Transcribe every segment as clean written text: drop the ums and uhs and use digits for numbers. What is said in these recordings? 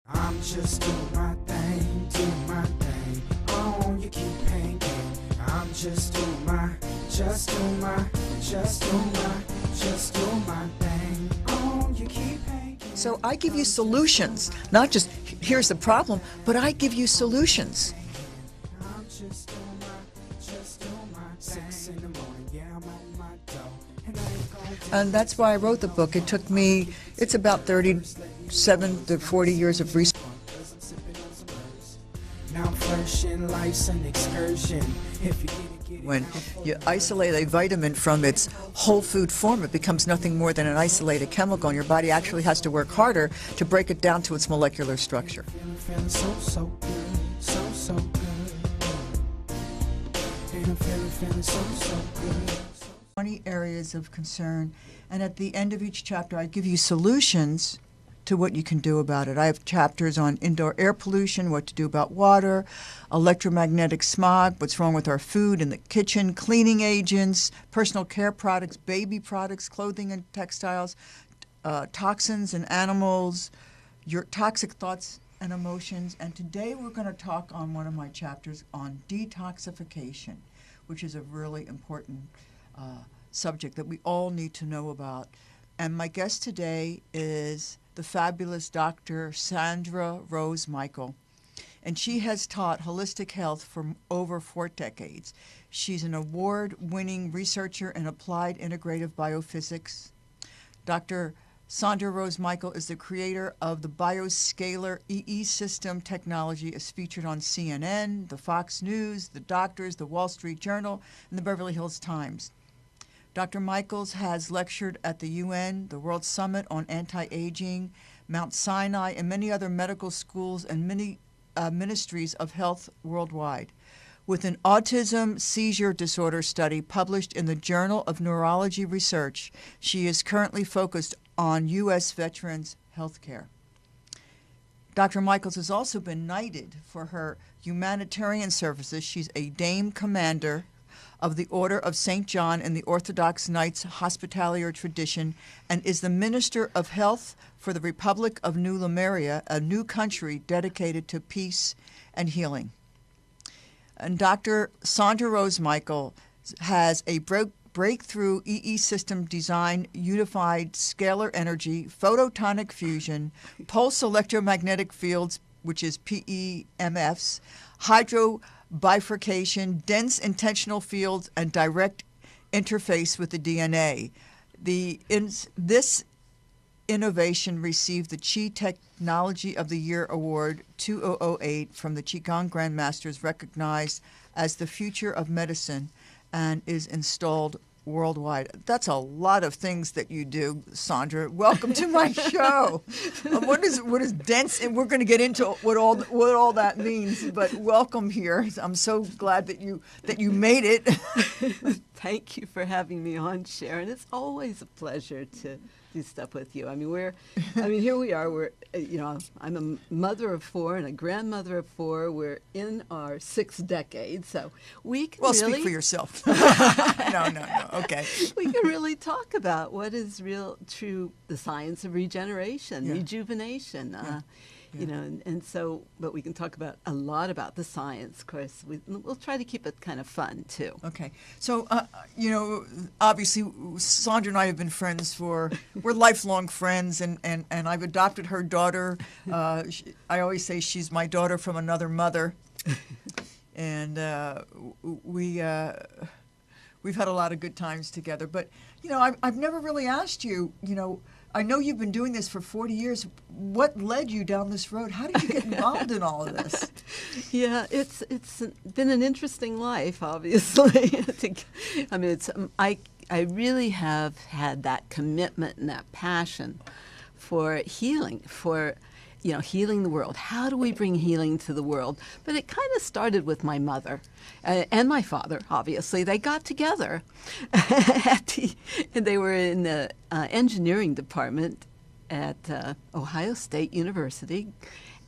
I'm just doing my thing, doing my thing. Oh, you keep hanging. I'm just doing my thing. Oh, you keep hanging. So I give you solutions, not just here's the problem, but I give you solutions. I'm just doing my 6 in the morning. Yeah, I'm on my dough. And I ain't gonna And that's why I wrote the book. It took me, it's about 37 to 40 years of research. Now I'm flourishing, life's an excursion. If you get it. When you isolate a vitamin from its whole food form, it becomes nothing more than an isolated chemical, and your body actually has to work harder to break it down to its molecular structure. Feeling so good, so good. And I'm feeling so good. 20 areas of concern, and at the end of each chapter I give you solutions to what you can do about it. I have chapters on indoor air pollution, what to do about water, electromagnetic smog, what's wrong with our food in the kitchen, cleaning agents, personal care products, baby products, clothing and textiles, toxins in animals, your toxic thoughts and emotions. And today we're going to talk on one of my chapters on detoxification, which is a really important subject that we all need to know about. And my guest today is the fabulous Dr. Sandra Michael, and she has taught holistic health for over 4 decades. She's an award-winning researcher in applied integrative biophysics. Dr. Sandra Michael is the creator of the bioscalar EESystem technology, as featured on CNN, the Fox News, the Doctors, the Wall Street Journal, and the Beverly Hills Times. Dr. Michaels has lectured at the UN, the World Summit on Anti-Aging, Mount Sinai, and many other medical schools and many ministries of health worldwide. With an autism seizure disorder study published in the Journal of Neurology Research, she is currently focused on U.S. veterans' health care. Dr. Michaels has also been knighted for her humanitarian services. She's a Dame Commander of the Order of St. John in the Orthodox Knights Hospitaller tradition, and is the Minister of Health for the Republic of New Lemuria, a new country dedicated to peace and healing. And Dr. Sandra Michael has a breakthrough EESystem design, unified scalar energy, photonic fusion, pulse electromagnetic fields, which is PEMFs, hydro-bifurcation, dense intentional fields, and direct interface with the DNA. This innovation received the Qi Technology of the Year Award 2008 from the Qigong Grandmasters, recognized as the future of medicine, and is installed worldwide. That's a lot of things that you do, Sandra. Welcome to my show. What is dense? And we're going to get into what all that means. But welcome here. I'm so glad that you made it. Thank you for having me on, Sharon. It's always a pleasure to do stuff with you. Here we are. I'm a mother of 4 and a grandmother of 4. We're in our 6th decade, so we can speak for yourself. No. Okay. We can really talk about what is true, the science of regeneration, rejuvenation. But we can talk about a lot about the science. Of course, we'll try to keep it kind of fun too. Okay. So, obviously, Sandra and I have been friends we're lifelong friends, and I've adopted her daughter. I always say she's my daughter from another mother, and we've had a lot of good times together. But I've never really asked you. I know you've been doing this for 40 years. What led you down this road? How did you get involved in all of this? Yeah, it's been an interesting life, obviously. I really have had that commitment and that passion for healing, healing the world. How do we bring healing to the world? But it kind of started with my mother and my father, obviously. They got together, and they were in the engineering department at Ohio State University.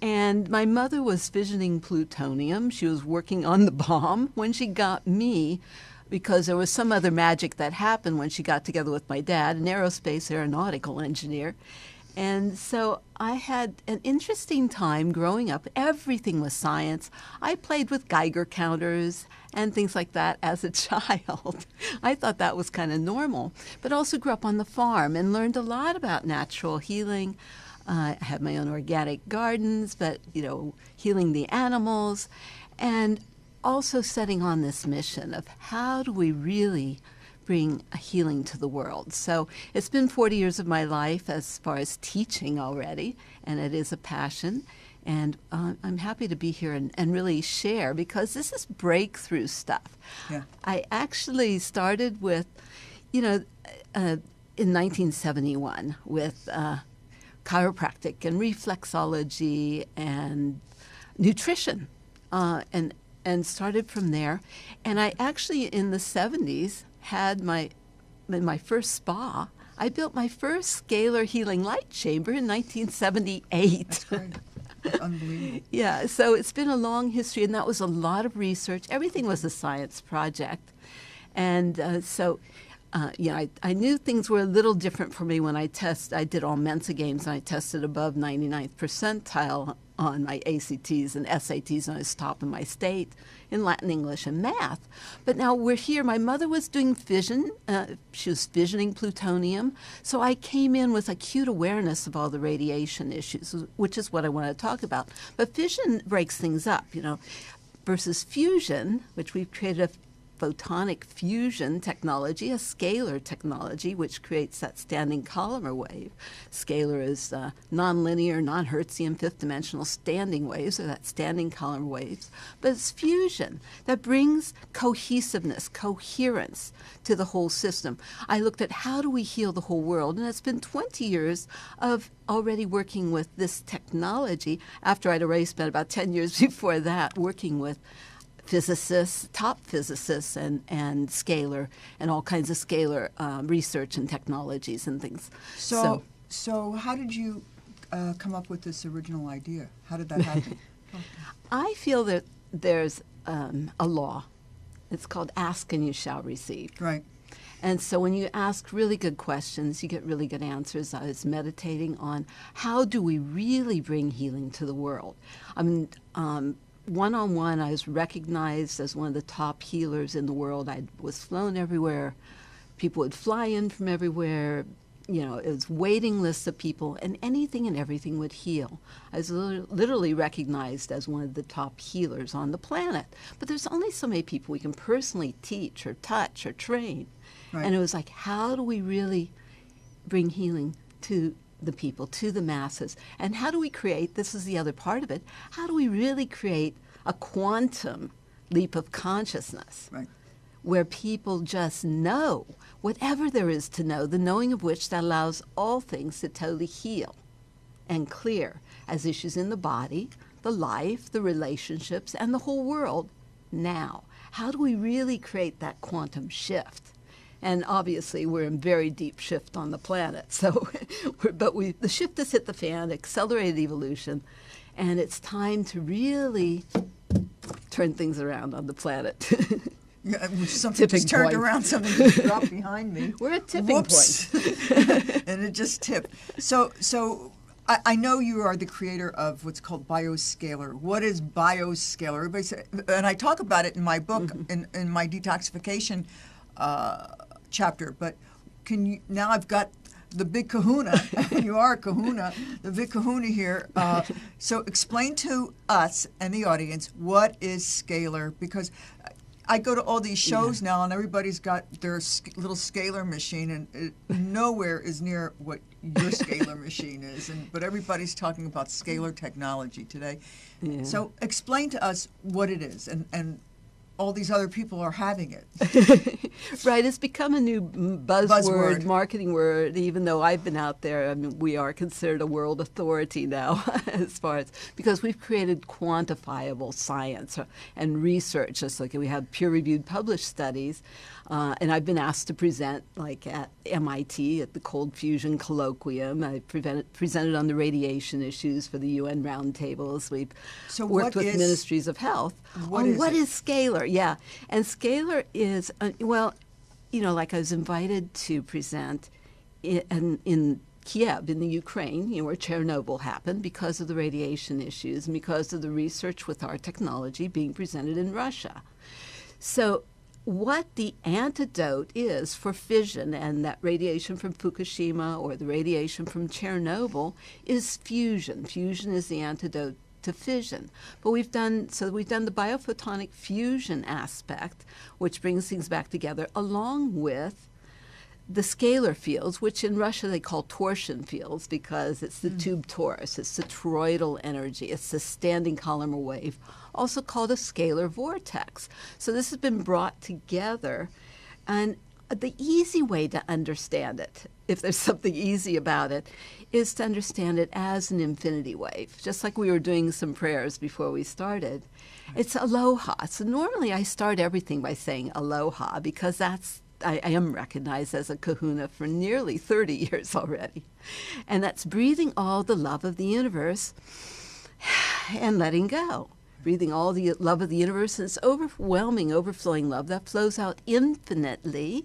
And my mother was fissioning plutonium. She was working on the bomb when she got me, because there was some other magic that happened when she got together with my dad, an aeronautical engineer. And so I had an interesting time growing up. Everything was science. I played with Geiger counters and things like that as a child. I thought that was kind of normal, but also grew up on the farm and learned a lot about natural healing. I had my own organic gardens, but, healing the animals, and also setting on this mission of how do we really bring a healing to the world. So it's been 40 years of my life as far as teaching already, and it is a passion. And I'm happy to be here and really share, because this is breakthrough stuff. Yeah. I actually started with, in 1971 with chiropractic and reflexology and nutrition, and started from there. And I actually, in the 70s, had my first spa. I built my first scalar healing light chamber in 1978. That's great. Unbelievable. Yeah, so it's been a long history, and that was a lot of research. Everything was a science project. And I knew things were a little different for me when I did all Mensa games, and I tested above 99th percentile on my ACTs and SATs, and I was top in my state in Latin, English, and math. But now we're here. My mother was doing fission. She was fissioning plutonium. So I came in with acute awareness of all the radiation issues, which is what I want to talk about. But fission breaks things up, versus fusion, which we've created a photonic fusion technology, a scalar technology, which creates that standing columnar wave. Scalar is nonlinear, non-Hertzian, fifth-dimensional standing waves, or that standing columnar waves. But it's fusion that brings cohesiveness, coherence to the whole system. I looked at how do we heal the whole world, and it's been 20 years of already working with this technology, after I'd already spent about 10 years before that working with physicists, top physicists, and scalar, and all kinds of scalar research and technologies and things. So how did you come up with this original idea? How did that happen? I feel that there's a law. It's called ask and you shall receive. Right. And so when you ask really good questions, you get really good answers. I was meditating on how do we really bring healing to the world. One-on-one, I was recognized as one of the top healers in the world. I was flown everywhere. People would fly in from everywhere. It was waiting lists of people, and anything and everything would heal. I was literally recognized as one of the top healers on the planet. But there's only so many people we can personally teach or touch or train. Right. And it was like, how do we really bring healing to the people, to the masses? And how do we create, this is the other part of it, how do we really create a quantum leap of consciousness? Right. Where people just know whatever there is to know, the knowing of which that allows all things to totally heal and clear as issues in the body, the life, the relationships, and the whole world now. How do we really create that quantum shift? And obviously, we're in very deep shift on the planet. So, the shift has hit the fan, accelerated evolution, and it's time to really turn things around on the planet. Yeah, something just turned around, something just dropped behind me. We're at tipping point. And it just tipped. So I know you are the creator of what's called bioscalar. What is bioscalar? Everybody say, and I talk about it in my book, in my detoxification chapter, but now I've got the big kahuna, and you are a kahuna, the big kahuna here. So explain to us and the audience, what is scalar? Because I go to all these shows now, and everybody's got their little scalar machine, and it nowhere is near what your scalar machine is. But everybody's talking about scalar technology today. Yeah. So explain to us what it is, and all these other people are having it. Right, it's become a new buzzword, marketing word, even though I've been out there. I mean, we are considered a world authority now as far as, because we've created quantifiable science and research. Just like we have peer-reviewed published studies, and I've been asked to present like at MIT at the Cold Fusion Colloquium. I presented on the radiation issues for the UN roundtables. We've worked with Ministries of Health on what is scalar. Yeah, and scalar is, like I was invited to present in Kiev in the Ukraine, where Chernobyl happened, because of the radiation issues and because of the research with our technology being presented in Russia. So what the antidote is for fission and that radiation from Fukushima or the radiation from Chernobyl is fusion. Fusion is the antidote to fission. But we've done the biophotonic fusion aspect, which brings things back together, along with the scalar fields, which in Russia they call torsion fields because it's the tube torus, it's the toroidal energy, it's the standing column or wave, also called a scalar vortex. So this has been brought together, and the easy way to understand it, if there's something easy about it, is to understand it as an infinity wave. Just like we were doing some prayers before we started. It's aloha. So normally I start everything by saying aloha because I am recognized as a kahuna for nearly 30 years already. And that's breathing all the love of the universe and letting go. Breathing all the love of the universe, and it's overwhelming, overflowing love that flows out infinitely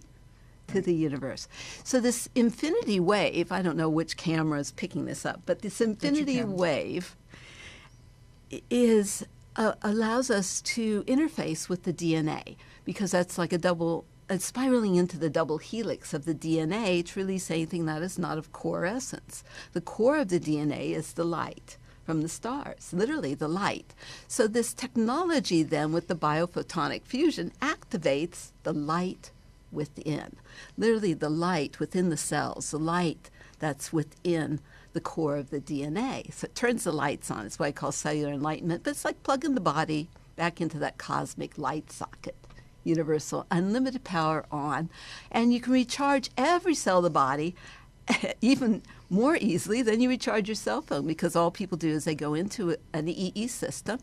to the universe. So this infinity wave, I don't know which camera is picking this up, but this infinity wave allows us to interface with the DNA, because that's like it's spiraling into the double helix of the DNA to release anything that is not of core essence. The core of the DNA is the light from the stars, literally the light. So this technology then with the biophotonic fusion activates the light within, literally the light within the cells, the light that's within the core of the DNA. So it turns the lights on. It's what I call cellular enlightenment, but it's like plugging the body back into that cosmic light socket. Universal, unlimited power on, and you can recharge every cell of the body even more easily than you recharge your cell phone, because all people do is they go into an EESystem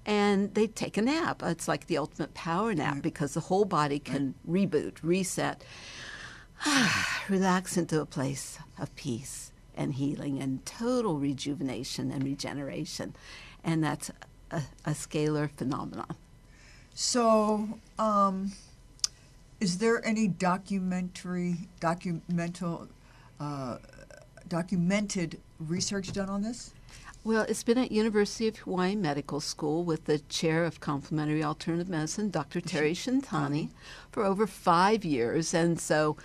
and they take a nap. It's like the ultimate power nap because the whole body can reboot, reset, relax into a place of peace and healing and total rejuvenation and regeneration. And that's a scalar phenomenon. So, is there any documented research done on this? Well, it's been at University of Hawaii Medical School with the chair of complementary alternative medicine, Dr. Terry Shintani, for over 5 years. And so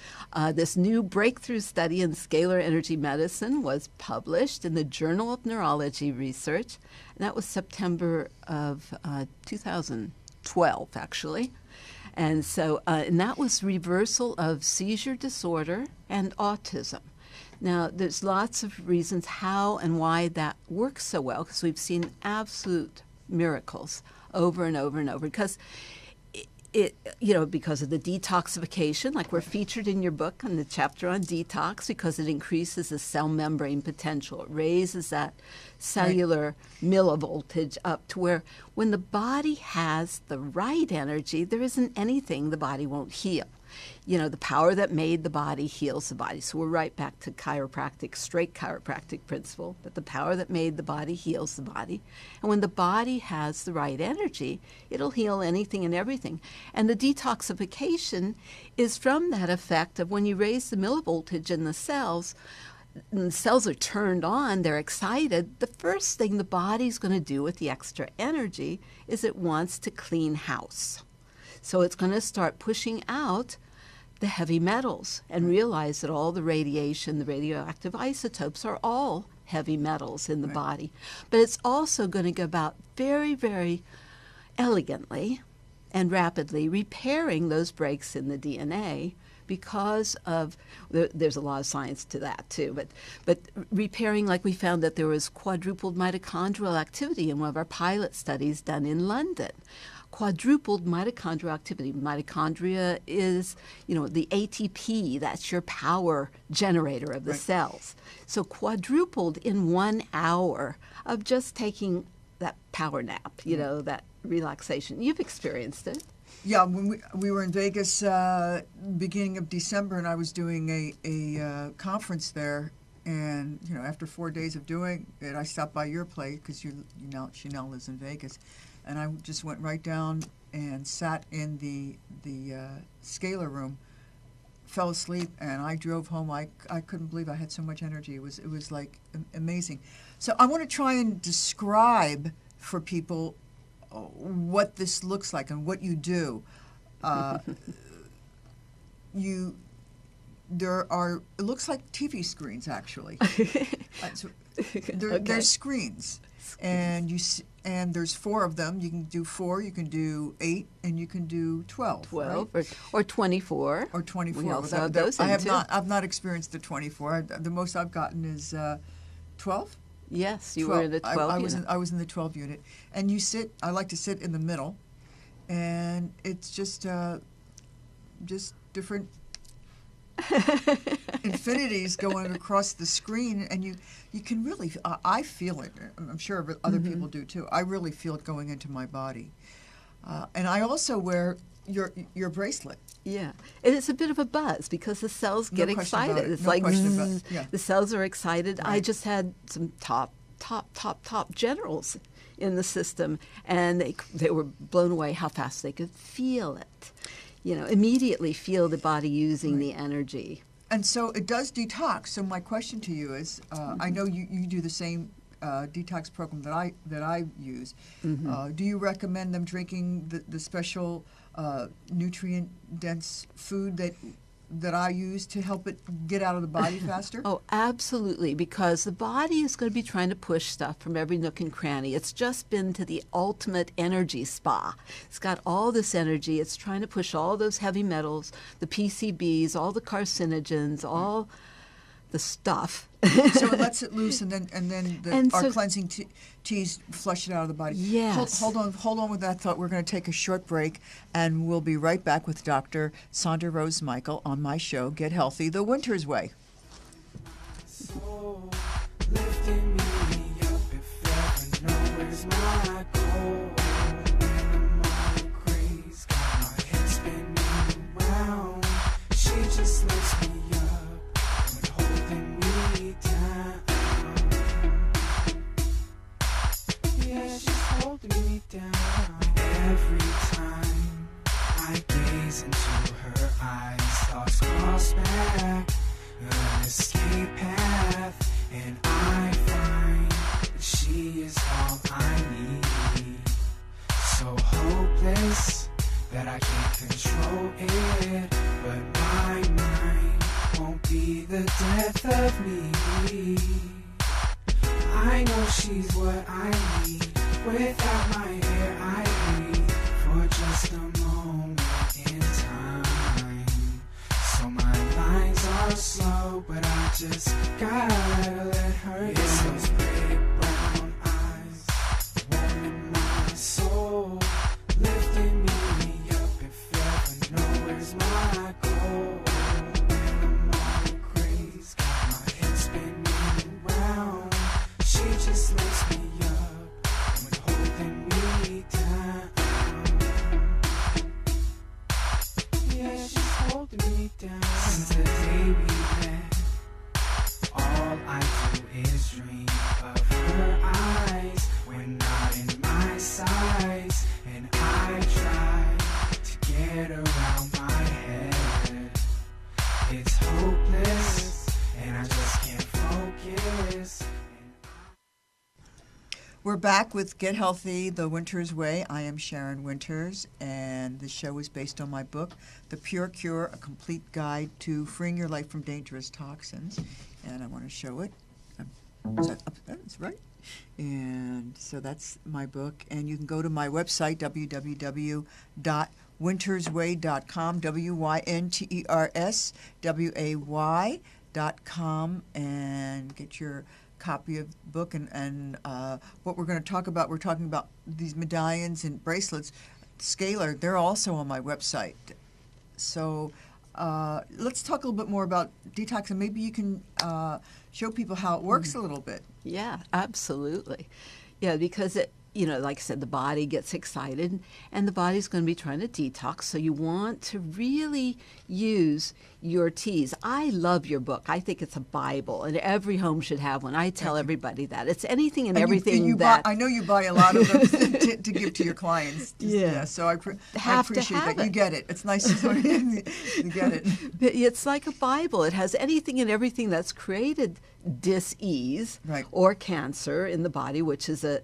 this new breakthrough study in scalar energy medicine was published in the Journal of Neurology Research. And that was September of 2012, actually. And so, and that was reversal of seizure disorder and autism. Now, there's lots of reasons how and why that works so well, because we've seen absolute miracles over and over and over. Because because of the detoxification, like we're featured in your book on the chapter on detox, because it increases the cell membrane potential. It raises that cellular millivoltage up to where when the body has the right energy, there isn't anything the body won't heal. The power that made the body heals the body. So we're right back to chiropractic, straight chiropractic principle, that the power that made the body heals the body. And when the body has the right energy, it'll heal anything and everything. And the detoxification is from that effect of when you raise the millivoltage in the cells, and the cells are turned on, they're excited, the first thing the body's going to do with the extra energy is it wants to clean house. So it's going to start pushing out the heavy metals and realize that all the radiation, the radioactive isotopes are all heavy metals in the body. But it's also going to go about very, very elegantly and rapidly repairing those breaks in the DNA, because of, there's a lot of science to that too, but repairing, like we found that there was quadrupled mitochondrial activity in one of our pilot studies done in London. Quadrupled mitochondrial activity. Mitochondria is, the ATP, that's your power generator of the cells. So quadrupled in 1 hour of just taking that power nap, that relaxation. You've experienced it. Yeah, when we were in Vegas beginning of December, and I was doing a conference there, and after 4 days of doing it, I stopped by your place because she now lives in Vegas, and I just went right down and sat in the scalar room fell asleep and I drove home. I couldn't believe I had so much energy. It was like amazing. So I want to try and describe for people what this looks like and what you do. There are, it looks like TV screens actually. There's screens, and and there's 4 of them. You can do 4, you can do 8, and you can do 12. 12 right? or 24. Or 24. We also have those I've not experienced the 24. The most I've gotten is 12. Yes, you were in the 12 unit. I was in the 12 unit, and you sit. I like to sit in the middle, and it's just different infinities going across the screen, and you can really, I feel it. I'm sure other people do too. I really feel it going into my body. And I also wear your bracelet. Yeah, and it's a bit of a buzz because the cells get excited. It's like the cells are excited. Right. I just had some top generals in the system, and they were blown away how fast they could feel it. Immediately feel the body using the energy. And so it does detox. So my question to you is, I know you do the same detox program that I use. Do you recommend them drinking the special nutrient-dense food that I use to help it get out of the body faster? Oh, absolutely, because the body is going to be trying to push stuff from every nook and cranny. It's just been to the ultimate energy spa. It's got all this energy. It's trying to push all those heavy metals, the PCBs, all the carcinogens, all the stuff. So it lets it loose, and then our cleansing teas flush it out of the body. Yes. Hold on with that thought. We're going to take a short break, and we'll be right back with Dr. Sandra Michael on my show, Get Healthy the Winter's Way. So lifting me up, if ever know where's my goal. When I'm all crazy, got my head spinning around. She just lifts me up, when holding me down. Yeah, she's holding me down. Every time I gaze into her eyes, thoughts cross back an escape path, and I find that she is all I need. So hopeless that I can't control it, but my mind won't be the death of me. I know she's what I need. Without my hair I breathe for just a moment in time. So my lines are slow, but I just gotta let her go. It's those big brown eyes warming my soul, lifting me up if ever know where's my goal. When I'm all crazy, got my head spinning around. She just lifts me up when holding me down. Yeah, she's holding me down. Since the day we met, all I do is dream of her eyes. We're not in my size, and I try to get around my head. It's hopeless, and I just can't focus. We're back with Get Healthy the Winter's Way. I am Sharon Winters, and the show is based on my book, The Pure Cure, A Complete Guide to Freeing Your Life from Dangerous Toxins. And I want to show it. That's right. And so that's my book. And you can go to my website, www.wintersway.com, WYNTERSWAY.com, and get your copy of the book. And what we're going to talk about, we're talking about these medallions and bracelets. Scalar, they're also on my website. So let's talk a little bit more about detox, and maybe you can show people how it works a little bit. Yeah, absolutely. Yeah, because like I said, the body gets excited and the body's going to be trying to detox. So you want to really use your teas. I love your book. I think it's a Bible, and every home should have one. I tell everybody that. It's anything and everything that... I know you buy a lot of them to give to your clients. Yeah. So I appreciate that. You get it. It's nice to you get it. It's like a Bible. It has anything and everything that's created dis-ease or cancer in the body, which is a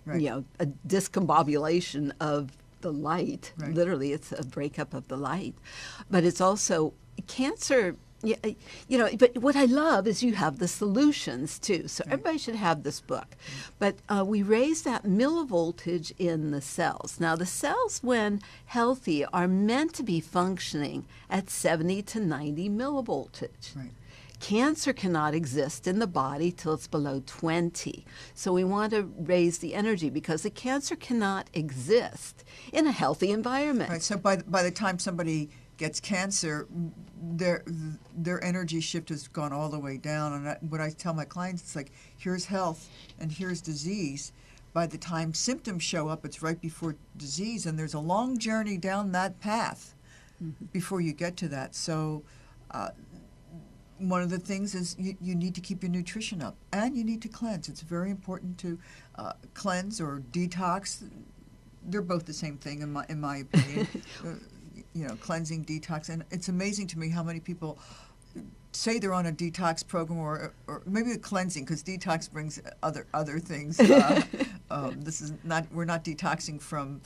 discombobulation of the light. Right. Literally, it's a breakup of the light. But it's also cancer. But what I love is you have the solutions too. So everybody should have this book. But we raise that millivoltage in the cells. Now, the cells, when healthy, are meant to be functioning at 70 to 90 millivoltage. Right. Cancer cannot exist in the body till it's below 20. So we want to raise the energy because the cancer cannot exist in a healthy environment. Right. So by the time somebody gets cancer, their energy shift has gone all the way down. And what I tell my clients, it's like, here's health and here's disease. By the time symptoms show up, it's right before disease, and there's a long journey down that path before you get to that. So one of the things is you need to keep your nutrition up, and you need to cleanse. It's very important to cleanse or detox. They're both the same thing in my opinion. Cleansing, detox, and it's amazing to me how many people say they're on a detox program or maybe a cleansing, because detox brings other things. This is not, we're not detoxing from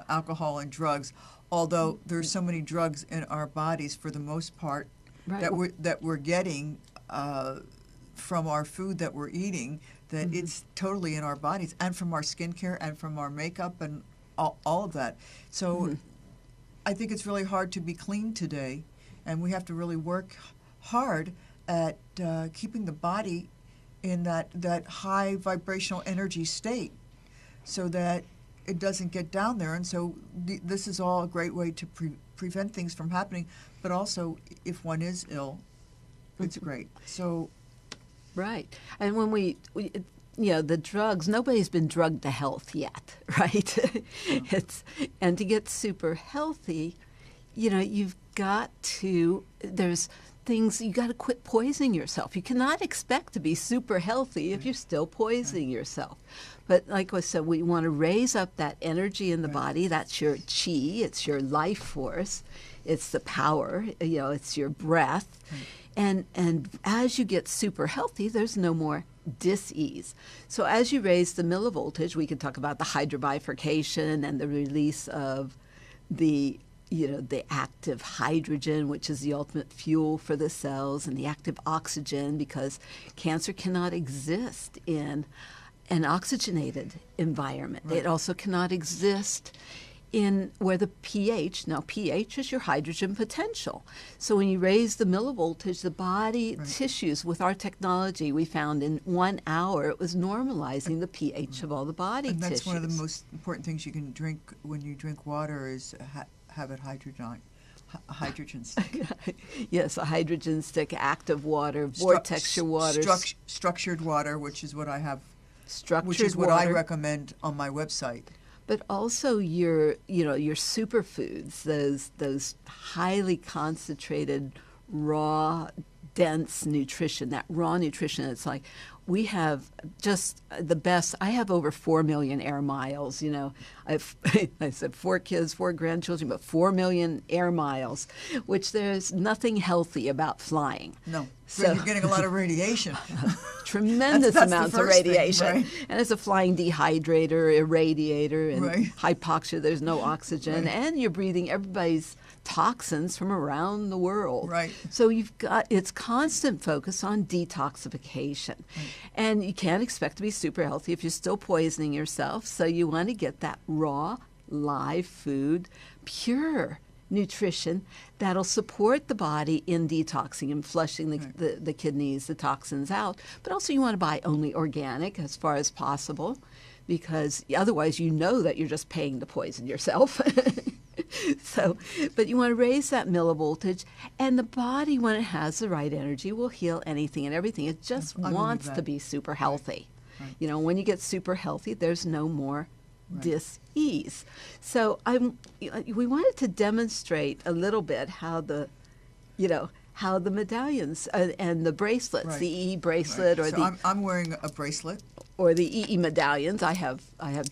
alcohol and drugs, although there's so many drugs in our bodies for the most part. Right. that we're getting from our food that we're eating, that it's totally in our bodies, and from our skincare and from our makeup and all of that. So I think it's really hard to be clean today, and we have to really work hard at keeping the body in that high vibrational energy state so that it doesn't get down there. And so this is all a great way to prevent things from happening, but also if one is ill, it's great. So, right. And when we the drugs, nobody's been drugged to health yet, right? And to get super healthy, you've got to, there's things, you got to quit poisoning yourself. You cannot expect to be super healthy if you're still poisoning yourself. But like I said, we want to raise up that energy in the body. That's your chi. It's your life force. It's the power. It's your breath. And as you get super healthy, there's no more dis-ease. So as you raise the millivoltage, we can talk about the hydro-bifurcation and the release of the active hydrogen, which is the ultimate fuel for the cells, and the active oxygen, because cancer cannot exist in an oxygenated environment. Right. It also cannot exist in where the pH is your hydrogen potential. So when you raise the millivoltage, the body tissues, with our technology, we found in 1 hour it was normalizing the pH of all the body tissues. And that's one of the most important things you can drink when you drink water is have it hydrogen stick. Yes, a hydrogen stick, active water, vortex your water. Structured water, which is what I have. Structured which is what water. I recommend on my website. But also your superfoods, those highly concentrated, raw, dense nutrition, that raw nutrition. It's like we have just the best. I have over 4 million air miles. I said 4 kids, 4 grandchildren, but 4 million air miles, which there's nothing healthy about flying. No. So you're getting a lot of radiation. Tremendous that's amounts of radiation. Thing, right? And it's a flying dehydrator, irradiator, and hypoxia. There's no oxygen. And you're breathing everybody's toxins from around the world. Right. So it's constant focus on detoxification. Right. And you can't expect to be super healthy if you're still poisoning yourself. So you want to get that raw, live food, pure nutrition that'll support the body in detoxing and flushing the kidneys, the toxins out. But also you want to buy only organic as far as possible, because otherwise that you're just paying to poison yourself. But you want to raise that millivoltage, and the body, when it has the right energy, will heal anything and everything. It just wants to be super healthy. Right. You know, when you get super healthy, there's no more Right. dis-ease. So we wanted to demonstrate a little bit how the medallions and the bracelets, Right. the EE bracelet Right. So I'm wearing a bracelet. or the EE medallions. I have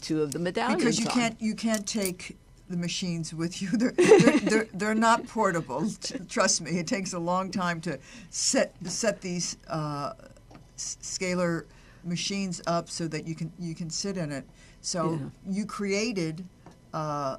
2 of the medallions Because on. you can't take the machines with you. They're not portable. Trust me, it takes a long time to set these scalar machines up so that you can sit in it. So you created a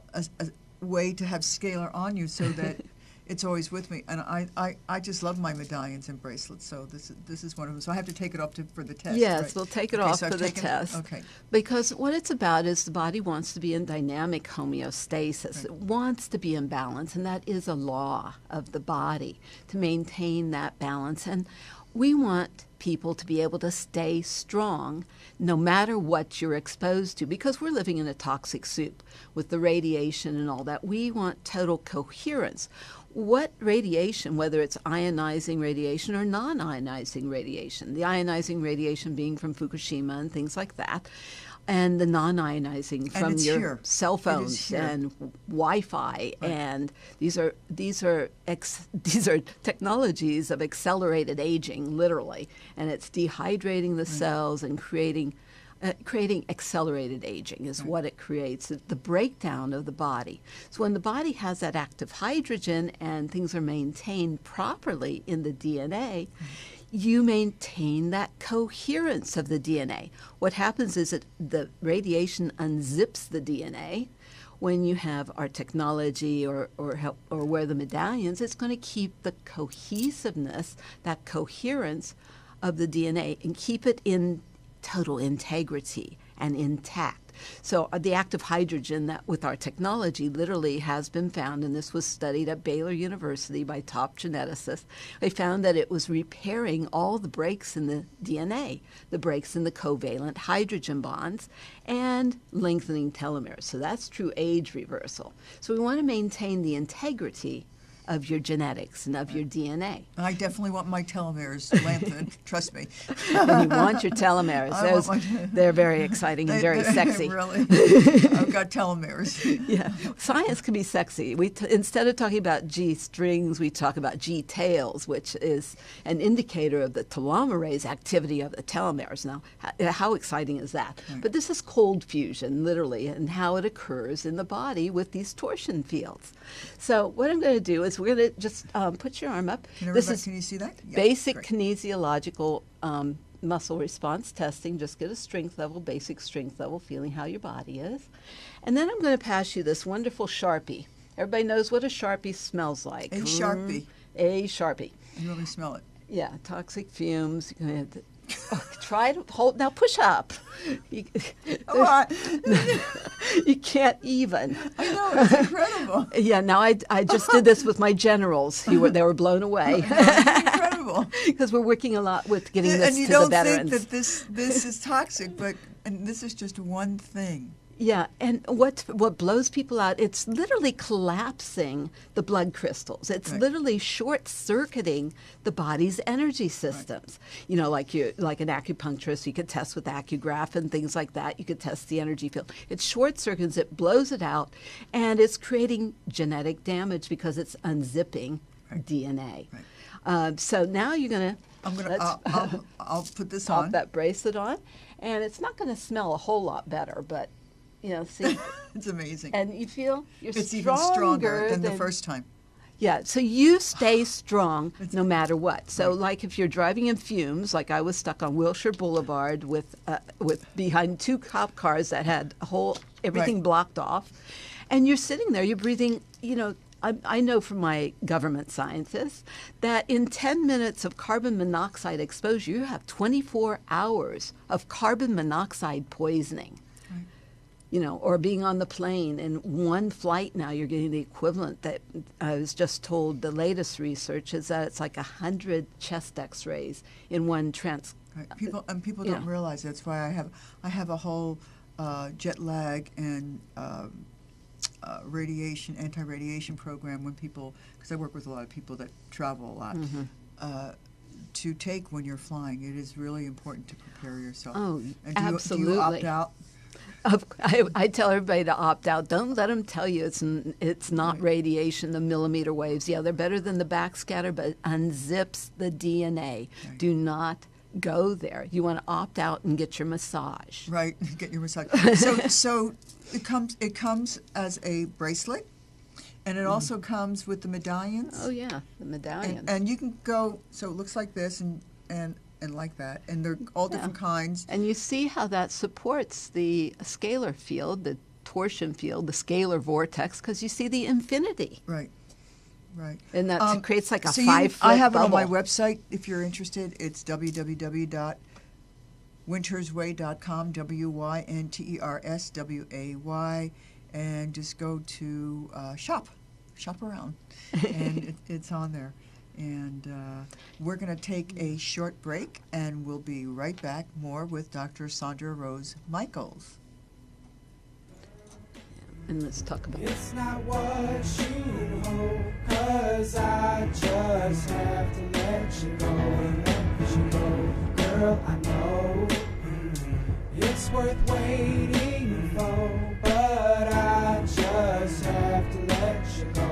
way to have scalar on you so that it's always with me, and I just love my medallions and bracelets. So this is one of them. So I have to take it off for the test. Yes, right? we'll take it Okay, off so for I've the taken it. test. Okay. Because what it's about is the body wants to be in dynamic homeostasis. Right. It wants to be in balance, and that is a law of the body to maintain that balance. And we want people to be able to stay strong no matter what you're exposed to, because we're living in a toxic soup with the radiation and all that. We want total coherence. What radiation, whether it's ionizing radiation or non-ionizing radiation, the ionizing radiation being from Fukushima and things like that, and the non-ionizing from it's your here. cell It is phones here. and Wi-Fi, Right. and these are technologies of accelerated aging, literally, and it's dehydrating the cells and creating accelerated aging is what it creates, the breakdown of the body. So when the body has that active hydrogen and things are maintained properly in the DNA, you maintain that coherence of the DNA. What happens is that the radiation unzips the DNA. When you have our technology or wear the medallions, it's going to keep the cohesiveness, that coherence of the DNA, and keep it in total integrity and intact. So the active hydrogen that with our technology literally has been found, and this was studied at Baylor University by top geneticists. They found that it was repairing all the breaks in the DNA, the breaks in the covalent hydrogen bonds, and lengthening telomeres. So that's true age reversal. So we want to maintain the integrity of your genetics and of your DNA. I definitely want my telomeres lengthened. Trust me. And you want your telomeres. I want my- They're very exciting and very sexy. Really, I've got telomeres. Yeah, science can be sexy. Instead of talking about G strings, we talk about G tails, which is an indicator of the telomerase activity of the telomeres. Now, how exciting is that? Right. But this is cold fusion, literally, and how it occurs in the body with these torsion fields. So what I'm going to do is we're going to just put your arm up. Can This is you see that? Yeah, basic great. kinesiological muscle response testing. Just get a strength level, basic strength level, feeling how your body is. And then I'm going to pass you this wonderful Sharpie. Everybody knows what a Sharpie smells like. A Sharpie. A Sharpie. You really smell it. Yeah, toxic fumes. You're gonna have to, try to hold. Now push up. You, you can't even. I know, it's incredible. Yeah, now I just did this with my generals. They were blown away. It's incredible. Because we're working a lot with getting this And you to the don't veterans. think that this is toxic, and this is just one thing. Yeah, and what blows people out, it's literally collapsing the blood crystals. It's Right. literally short-circuiting the body's energy systems. You know, like an acupuncturist, you could test with accugraph and things like that. You could test the energy field. It short-circuits it, blows it out, and it's creating genetic damage because it's unzipping DNA. Right. So now you're going I'll put this pop on. that bracelet on, and it's not going to smell a whole lot better, but see, It's amazing. and you feel you're It's even stronger than the than- first time. Yeah, so you stay strong no matter what. So, Right. like if you're driving in fumes, like I was stuck on Wilshire Boulevard with behind 2 cop cars that had everything Right. blocked off, and you're sitting there, you're breathing. I know from my government scientists that in 10 minutes of carbon monoxide exposure, you have 24 hours of carbon monoxide poisoning. Or being on the plane. In one flight now, you're getting the equivalent that I was just told the latest research is that it's like 100 chest x-rays in one Right. People Yeah. don't realize that's why I have a whole jet lag and anti-radiation program when people, because I work with a lot of people that travel a lot. to take when you're flying. It is really important to prepare yourself. Oh, And absolutely. Do you opt out? I tell everybody to opt out. Don't let them tell you it's not Right. radiation, the millimeter waves. Yeah, they're better than the backscatter, but it unzips the DNA. Right. Do not go there. You want to opt out and get your massage. Right, get your massage. So it comes as a bracelet, and it also comes with the medallions. Oh yeah, the medallions. And you can go. So it looks like this and like that, and they're all different kinds. And you see how that supports the scalar field, the torsion field, the scalar vortex, because you see the infinity. Right. Right. And that creates like a so 5-foot I have bubble. it on my website if you're interested. It's www.wintersway.com, WYNTERSWAY, and just go to shop around, and it's on there. And we're going to take a short break, and we'll be right back more with Dr. Sandra Rose Michaels. And let's talk about It's not what you hope, 'cause I just have to let you go and let you go. Girl, I know it's worth waiting for, but I just have to let you go,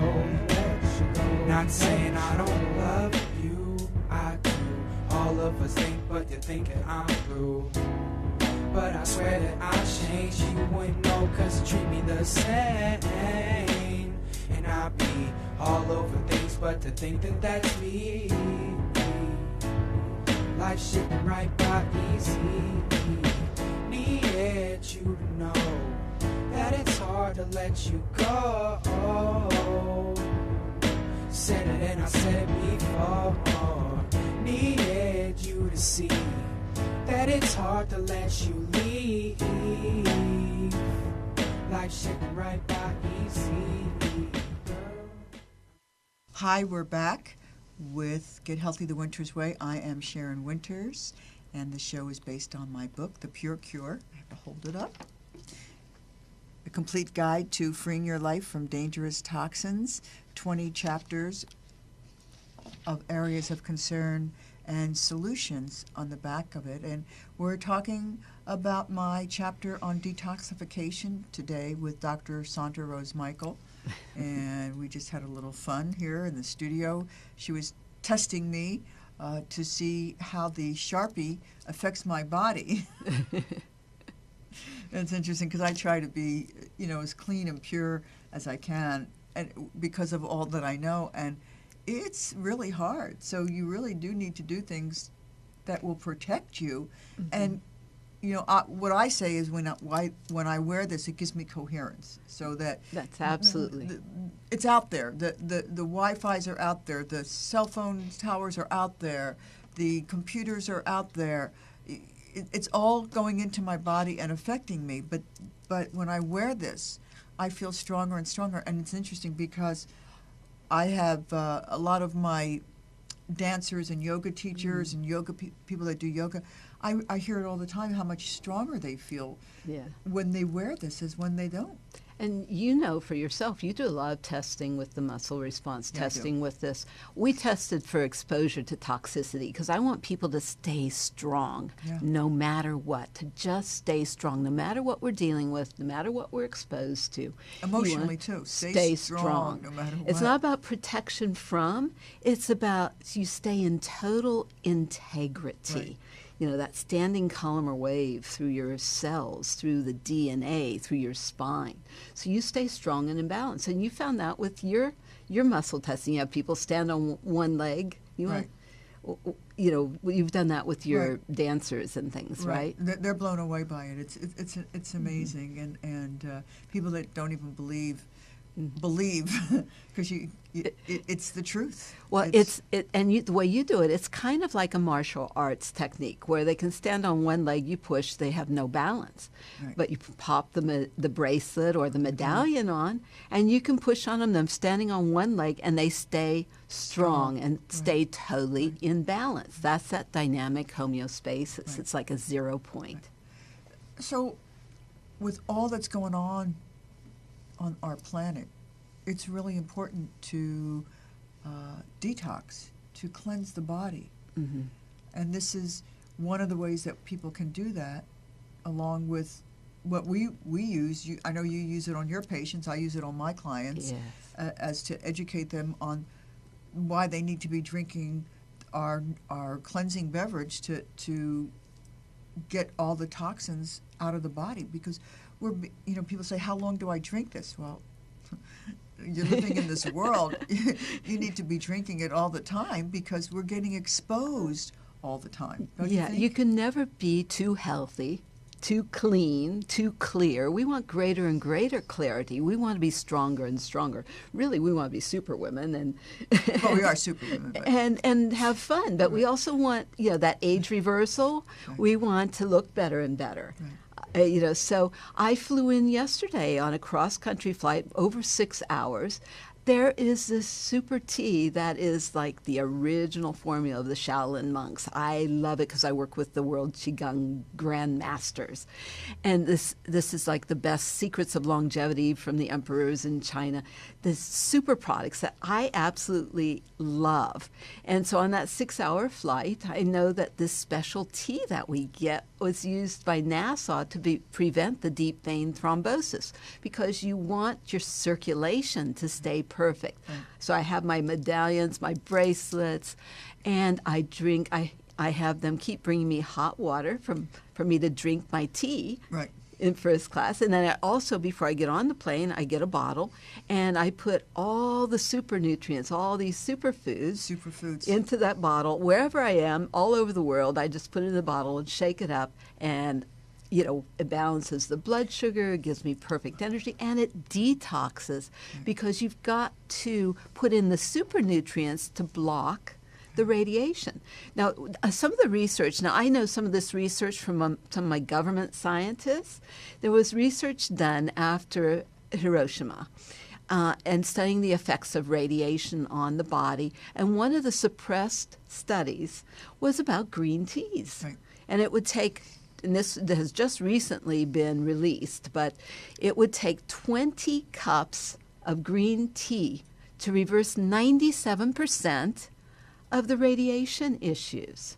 let you go. Not saying I don't love you, I do. All of us think, but you're thinking I'm through. But I swear that I changed, you wouldn't know, 'cause you treat me the same. And I be all over things, but to think that that's me. Life's shipping right by easy. Needed you to know that it's hard to let you go. Said it and I said it before. Needed you to see that it's hard to let you leave. Life shipping right by easy, girl. Hi, we're back with Get Healthy the Winter's Way. I am Sharon Winters, and the show is based on my book, The Pure Cure. I have to hold it up. A complete guide to freeing your life from dangerous toxins, 20 chapters of areas of concern and solutions on the back of it. And we're talking about my chapter on detoxification today with Dr. Sandra Rose Michael. And we just had a little fun here in the studio. She was testing me to see how the Sharpie affects my body. It's interesting because I try to be, as clean and pure as I can, and because of all that I know. And it's really hard. So you really do need to do things that will protect you. Mm-hmm. And, what I say is when I wear this, it gives me coherence. So that's absolutely. It's out there. The Wi-Fi's are out there. The cell phone towers are out there. The computers are out there. It's all going into my body and affecting me. But when I wear this, I feel stronger and stronger. And it's interesting because I have a lot of my dancers and yoga teachers and yoga people that do yoga. I hear it all the time how much stronger they feel when they wear this as when they don't. And for yourself, you do a lot of testing with the muscle response, testing with this. We tested for exposure to toxicity because I want people to stay strong no matter what, to just stay strong no matter what we're dealing with, no matter what we're exposed to. Emotionally, too. Stay strong no matter what. It's not about protection from, it's about you stay in total integrity. Right. That standing column or wave through your cells, through the DNA, through your spine. So you stay strong and in balance. And you found that with your muscle testing. You have people stand on one leg. You've done that with your dancers and things, right? They're blown away by it. It's amazing. And people that don't even believe because it's the truth. Well, the way you do it, it's kind of like a martial arts technique where they can stand on one leg, you push, they have no balance. Right. But you pop the bracelet or the medallion on, and you can push on them standing on one leg, and they stay strong and stay totally in balance. That's that dynamic homeostasis. Right. It's like a 0 point. Right. So with all that's going on our planet, it's really important to detox, to cleanse the body. Mm-hmm. And this is one of the ways that people can do that, along with what we use. I know you use it on your patients. I use it on my clients, Yes. as to educate them on why they need to be drinking our cleansing beverage to get all the toxins out of the body. Because people say, how long do I drink this? Well, you're living in this world. You need to be drinking it all the time, because we're getting exposed all the time. Don't you think? You can never be too healthy, too clean, too clear. We want greater and greater clarity. We want to be stronger and stronger. Really, we want to be superwomen and Well, we are superwomen. But. and have fun. But we also want that age reversal. Right. We want to look better and better. Right. So I flew in yesterday on a cross-country flight, over 6 hours. There is this super tea that is like the original formula of the Shaolin monks. I love it because I work with the world Qigong Grandmasters. And this is like the best secrets of longevity from the emperors in China. The super products that I absolutely love. And so on that 6-hour flight, I know that this special tea that we get was used by NASA to prevent the deep vein thrombosis, because you want your circulation to stay perfect. Right. So I have my medallions, my bracelets, and I drink. I have them keep bringing me hot water for me to drink my tea. Right. In first class. And then I also, before I get on the plane, I get a bottle and I put all the super nutrients, all these superfoods into that bottle. Wherever I am, all over the world, I just put it in the bottle and shake it up, and it balances the blood sugar, it gives me perfect energy, and it detoxes, because you've got to put in the super nutrients to block the radiation. Now, some of the research, I know some of this research from some of my government scientists. There was research done after Hiroshima and studying the effects of radiation on the body. And one of the suppressed studies was about green teas. Right. And it would take, and this has just recently been released, but it would take 20 cups of green tea to reverse 97% of the radiation issues.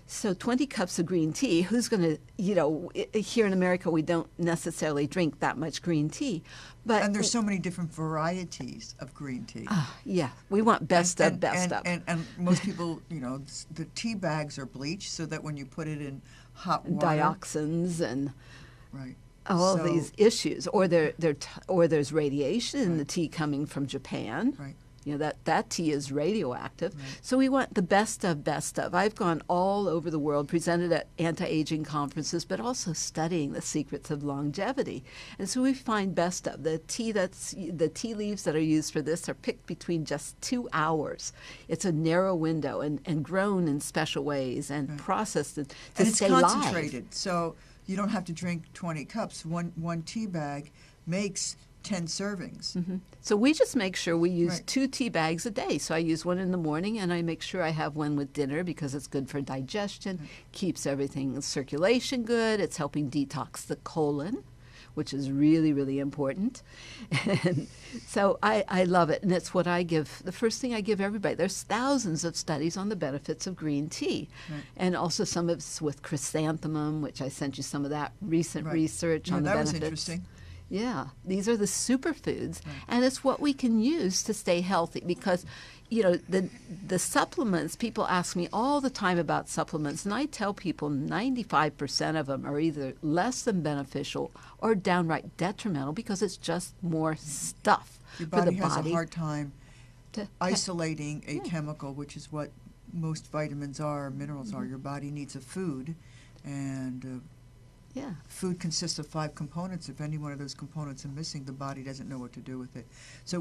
So 20 cups of green tea, who's going to, here in America, we don't necessarily drink that much green tea. And there's so many different varieties of green tea. Yeah, we want best of. And most people, the tea bags are bleached so that when you put it in hot water. Dioxins and right. all these issues. Or there's radiation in the tea coming from Japan. Right. That tea is radioactive. Right. So we want the best of. I've gone all over the world, presented at anti-aging conferences, but also studying the secrets of longevity. And so we find best of. The tea leaves that are used for this are picked between just 2 hours. It's a narrow window and grown in special ways and processed to stay live. And it's concentrated, so you don't have to drink 20 cups. One tea bag makes 10 servings. Mm-hmm. So we just make sure we use 2 tea bags a day. So I use one in the morning, and I make sure I have one with dinner, because it's good for digestion, keeps everything circulation good. It's helping detox the colon, which is really, really important. And so I love it, and it's what I give. The first thing I give everybody. There's thousands of studies on the benefits of green tea, and also some of it's with chrysanthemum, which I sent you some of that recent research on the benefits. That was interesting. Yeah, these are the superfoods, and it's what we can use to stay healthy, because, the supplements, people ask me all the time about supplements, and I tell people 95% of them are either less than beneficial or downright detrimental, because it's just more stuff Your for the body has body. a hard time isolating a chemical, which is what most vitamins are, minerals are. Your body needs a food, and food consists of 5 components. If any one of those components are missing, the body doesn't know what to do with it. So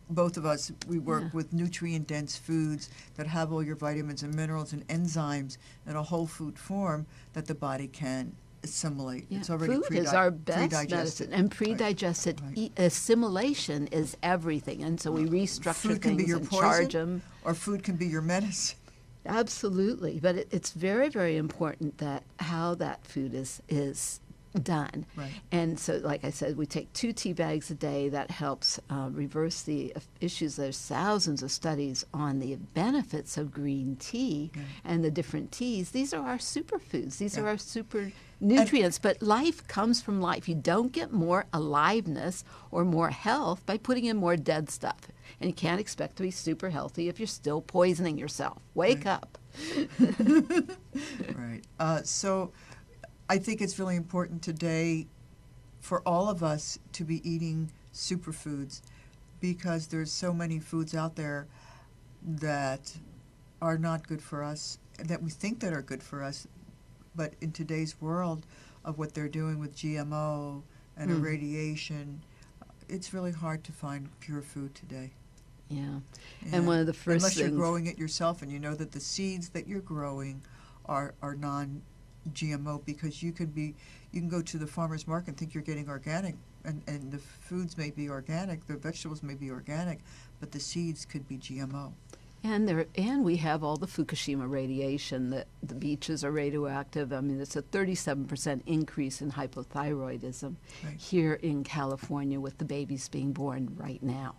both of us work with nutrient-dense foods that have all your vitamins and minerals and enzymes in a whole food form that the body can assimilate. Yeah. It's already Food is our best pre-digested. medicine, and pre-digested assimilation is everything. And so we restructure food can be things your and poison, charge them. or food can be your medicine. Absolutely, but it's very, very important that how that food is done. Right. And so, like I said, we take 2 tea bags a day. That helps reverse the issues. There's thousands of studies on the benefits of green tea and the different teas. These are our superfoods. These are our super nutrients. But life comes from life. You don't get more aliveness or more health by putting in more dead stuff. And you can't expect to be super healthy if you're still poisoning yourself. Wake up. Right. So I think it's really important today for all of us to be eating superfoods, because there's so many foods out there that are not good for us, that we think that are good for us, but in today's world of what they're doing with GMO and irradiation, it's really hard to find pure food today. Yeah. And one of the first unless things, you're growing it yourself and you know that the seeds that you're growing are non-GMO, because you can go to the farmer's market and think you're getting organic, and the foods may be organic, the vegetables may be organic, but the seeds could be GMO. And we have all the Fukushima radiation, that the beaches are radioactive. I mean, it's a 37% increase in hypothyroidism here in California with the babies being born right now.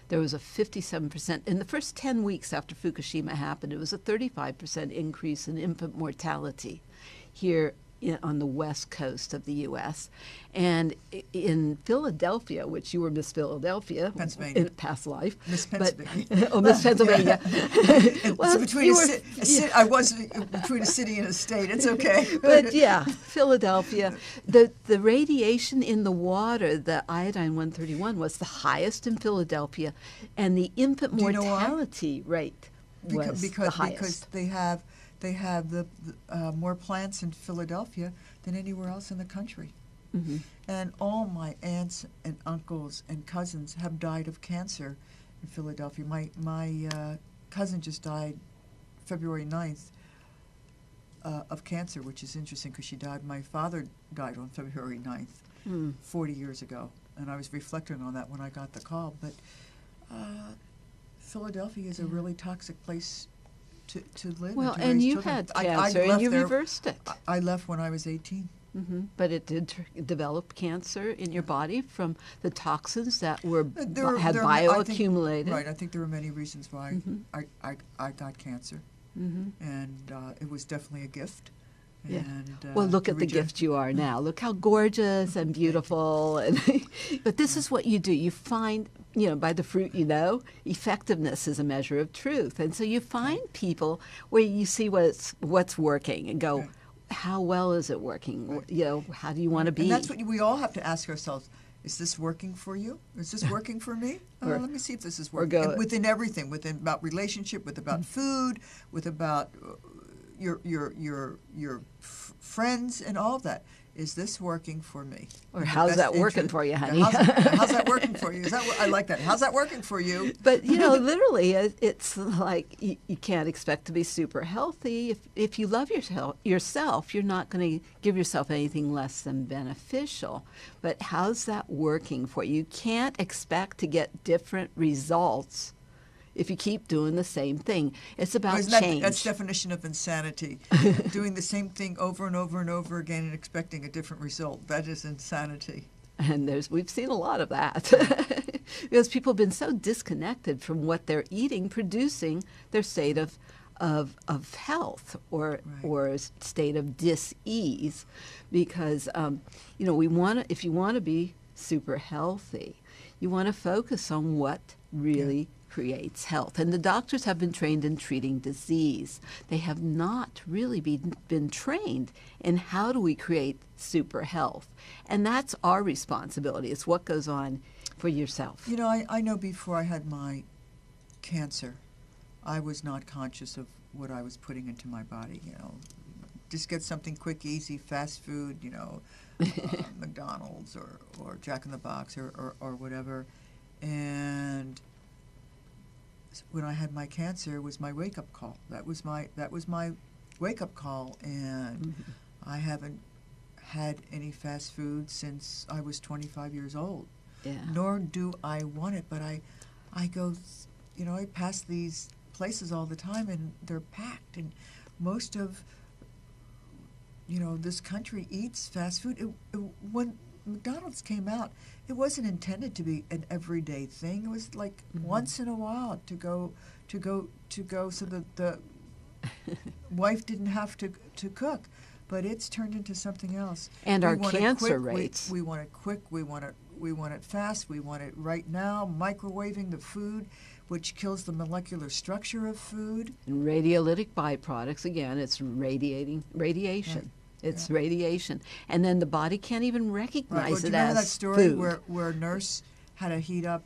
There was a 57%, in the first 10 weeks after Fukushima happened, it was a 35% increase in infant mortality here on the west coast of the U.S. And in Philadelphia, which you were Miss Philadelphia Pennsylvania. in a past life. Miss Pennsylvania. Miss Pennsylvania. Well, so I was between a city and a state. It's okay. But yeah, Philadelphia. The radiation in the water, the iodine-131, was the highest in Philadelphia, and the infant mortality rate was the highest. Because they have the more plants in Philadelphia than anywhere else in the country. Mm-hmm. And all my aunts and uncles and cousins have died of cancer in Philadelphia. My cousin just died February 9th of cancer, which is interesting because she died. My father died on February 9th, 40 years ago. And I was reflecting on that when I got the call. But Philadelphia is a really toxic place to live. Well, and and you children. had cancer, and you reversed it. I left when I was 18. Mm-hmm. But it did develop cancer in your body from the toxins that had bioaccumulated. I think there were many reasons why I got cancer, and it was definitely a gift. Yeah. And, well, look at the gift you are now. Look how gorgeous and beautiful. And but this is what you do. You find, by the fruit effectiveness is a measure of truth. And so you find people where you see what's working and go, how well is it working? Right. How do you want to be? And that's what we all have to ask ourselves. Is this working for you? Is this working for me? Let me see if this is working. And within everything, within about relationship, with about food, with about your friends and all of that. Is this working for me? Or how's that working for you, honey? How's that working for you? I like that. How's that working for you? But, literally, it's like you can't expect to be super healthy. If you love yourself, you're not going to give yourself anything less than beneficial. But how's that working for you? You can't expect to get different results if you keep doing the same thing. It's about change. That's definition of insanity. Doing the same thing over and over and over again and expecting a different result. That is insanity. And we've seen a lot of that. Because people have been so disconnected from what they're eating, producing their state of health or state of dis-ease. Because, if you want to be super healthy, you want to focus on what really creates health. And the doctors have been trained in treating disease. They have not really been trained in how do we create super health. And that's our responsibility. It's what goes on for yourself. I know before I had my cancer, I was not conscious of what I was putting into my body. Just get something quick, easy, fast food, McDonald's or Jack in the Box or whatever. And when I had my cancer, it was my wake-up call. That was my wake-up call, and I haven't had any fast food since I was 25 years old. Yeah. Nor do I want it, but I go, I pass these places all the time, and they're packed, and most of this country eats fast food. When McDonald's came out, it wasn't intended to be an everyday thing. It was like once in a while to go so that the wife didn't have to cook. But it's turned into something else. And our want cancer it quick, rates. We want it quick. We want it fast. We want it right now. Microwaving the food, which kills the molecular structure of food. And radiolytic byproducts, again, it's radiation. Right. It's radiation. And then the body can't even recognize Do it you remember as that story food. where a nurse had to heat up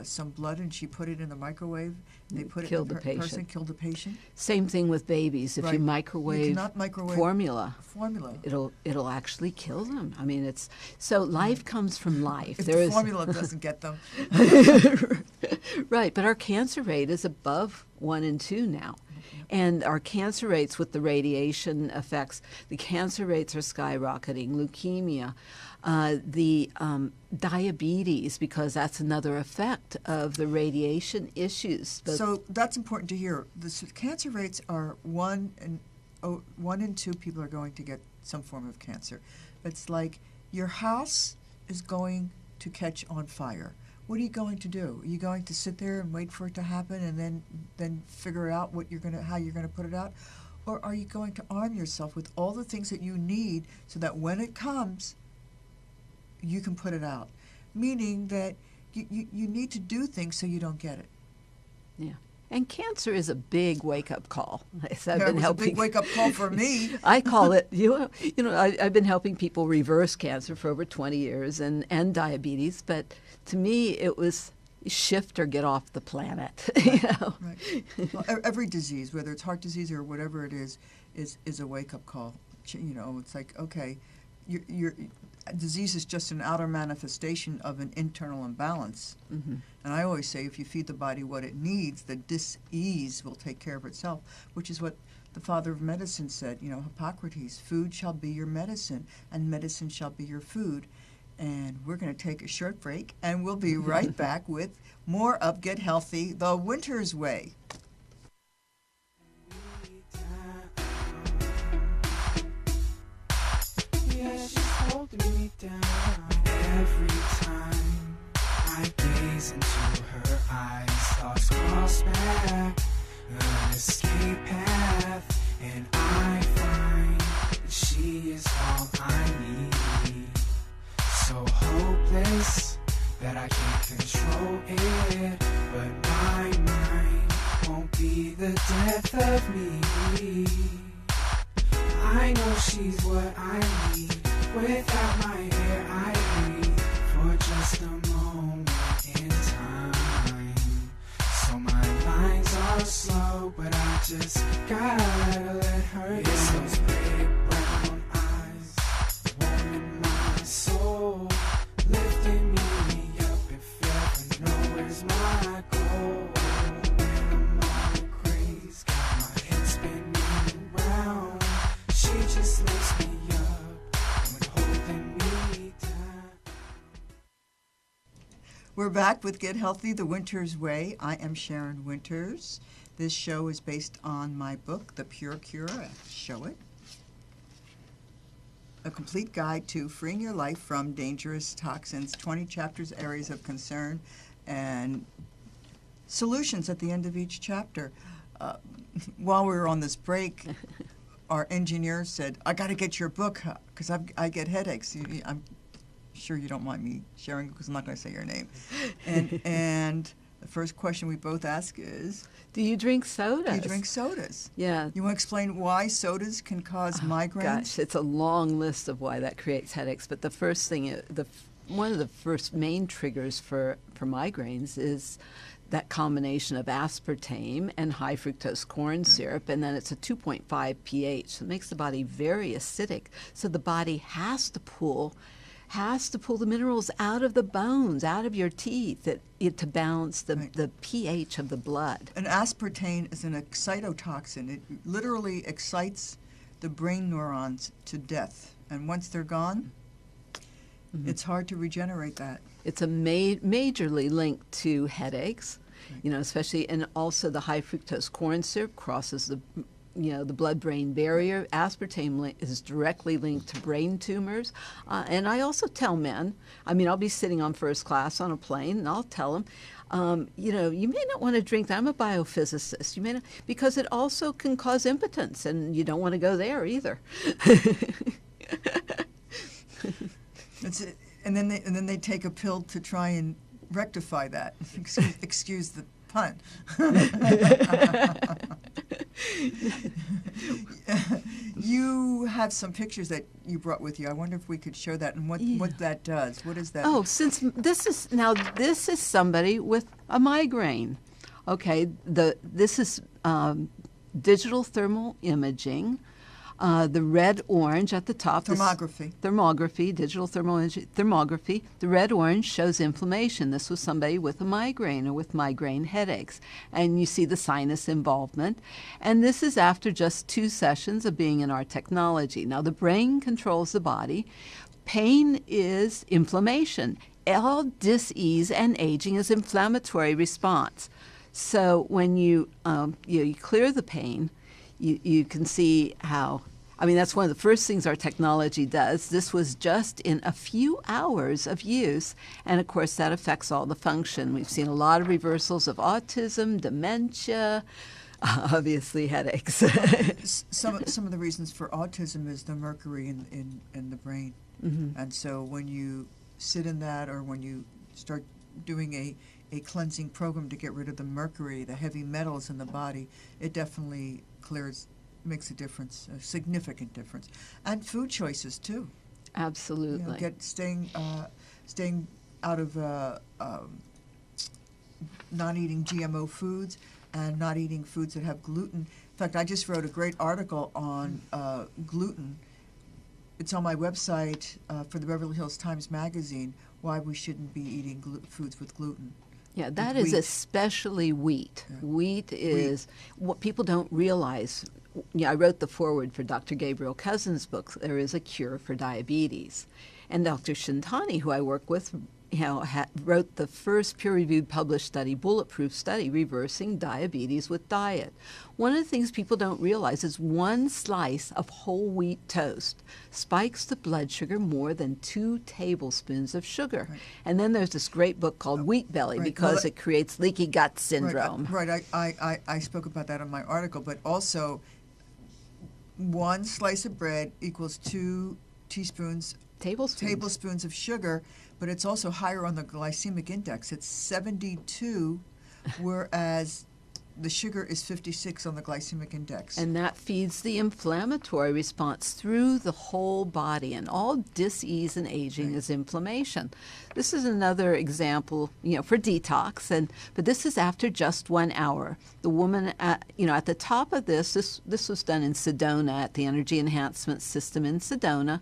some blood and she put it in the microwave? And they put Killed it in the patient. person, killed the patient. Same thing with babies. If Right. you You microwave, cannot microwave formula, formula. it'll actually kill them. I mean, it's so life comes from life. If There the is formula doesn't get them. right, but our cancer rate is above 1 in 2 now. And our cancer rates with the radiation effects, the cancer rates are skyrocketing. Leukemia, the diabetes, because that's another effect of the radiation issues. So that's important to hear. The cancer rates are 1 in 2 people are going to get some form of cancer. It's like your house is going to catch on fire. What are you going to do? Are you going to sit there and wait for it to happen and then figure out how you're gonna put it out? Or are you going to arm yourself with all the things that you need so that when it comes, you can put it out? Meaning that you need to do things so you don't get it. Yeah. And cancer is a big wake-up call. So It was a big wake-up call for me. I call it, I've been helping people reverse cancer for over 20 years and diabetes, but to me it was shift or get off the planet. Right. Well, every disease, whether it's heart disease or whatever it is a wake-up call. It's like, okay, your disease is just an outer manifestation of an internal imbalance. Mm-hmm. And I always say if you feed the body what it needs, the dis-ease will take care of itself, which is what the father of medicine said, Hippocrates, food shall be your medicine and medicine shall be your food. And we're going to take a short break and we'll be right back with more of Get Healthy the Winter's Way. Yeah, she's holding me down every time I gaze into her eyes. Thoughts cross back an escape path, and I find that she is all I need. So hopeless that I can't control it, but my mind won't be the death of me. I know she's what I need. Without my hair, I breathe for just a moment in time. So my lines are slow, but I just gotta let her go. It's those big brown eyes, warming my soul, lifting me up if you ever know where's my goal. When I'm all crazy, got my head spinning round. She just lifts me up when holding me down. We're back with Get Healthy the Winter's Way. I am Sharon Winters. This show is based on my book, The Pure Cure. Show it. A complete guide to freeing your life from dangerous toxins, 20 chapters, areas of concern, and solutions at the end of each chapter. While we were on this break, our engineer said, I got to get your book because I get headaches. I'm sure you don't mind me sharing because I'm not going to say your name. And the first question we both ask is, Do you drink sodas? do you drink sodas? Yeah. You want to explain why sodas can cause migraines? Gosh, it's a long list of why that creates headaches. But the first thing, one of the first main triggers for migraines is that combination of aspartame and high fructose corn syrup, and then it's a 2.5 pH, so it makes the body very acidic. So the body has to pull the minerals out of the bones, out of your teeth, to balance the pH of the blood. An aspartame is an excitotoxin. It literally excites the brain neurons to death. And once they're gone, it's hard to regenerate that. It's a majorly linked to headaches, especially, and also the high fructose corn syrup crosses the the blood-brain barrier. Aspartame is directly linked to brain tumors. And I also tell men, I'll be sitting on first class on a plane, and I'll tell them, you may not want to drink that. I'm a biophysicist. You may not, because it also can cause impotence, and you don't want to go there either. That's it. And then they take a pill to try and rectify that. Excuse the pun. You have some pictures that you brought with you. I wonder if we could show that and what that does. What is that? Oh, since this is somebody with a migraine. Okay, this is digital thermal imaging. The red orange at the top. Thermography, digital thermography. The red orange shows inflammation. This was somebody with a migraine or with migraine headaches. And you see the sinus involvement. And this is after just 2 sessions of being in our technology. Now, the brain controls the body. Pain is inflammation. All dis-ease and aging is inflammatory response. So when you clear the pain, you can see how, that's one of the first things our technology does. This was just in a few hours of use, and of course that affects all the function. We've seen a lot of reversals of autism, dementia, obviously headaches. Some of the reasons for autism is the mercury in the brain. Mm-hmm. And so when you sit in that, or when you start doing a cleansing program to get rid of the mercury, the heavy metals in the body, it definitely makes a difference, a significant difference. And food choices too. Absolutely. Staying out of not eating GMO foods and not eating foods that have gluten. In fact, I just wrote a great article on gluten. It's on my website for the Beverly Hills Times Magazine, why we shouldn't be eating foods with gluten. Yeah, that is especially wheat. Yeah. Wheat is what people don't realize. I wrote the foreword for Dr. Gabriel Cousens' book, There is a Cure for Diabetes. And Dr. Shintani, who I work with, wrote the first peer-reviewed published study, bulletproof study, reversing diabetes with diet. One of the things people don't realize is 1 slice of whole wheat toast spikes the blood sugar more than 2 tablespoons of sugar. Right. And then there's this great book called Wheat Belly, because it creates leaky gut syndrome. Right. I spoke about that in my article, but also 1 slice of bread equals 2 tablespoons of sugar, but it's also higher on the glycemic index. It's 72, whereas the sugar is 56 on the glycemic index. And that feeds the inflammatory response through the whole body, and all dis-ease and aging is inflammation. This is another example, for detox, but this is after just 1 hour. The woman, at the top of this was done in Sedona at the Energy Enhancement System in Sedona.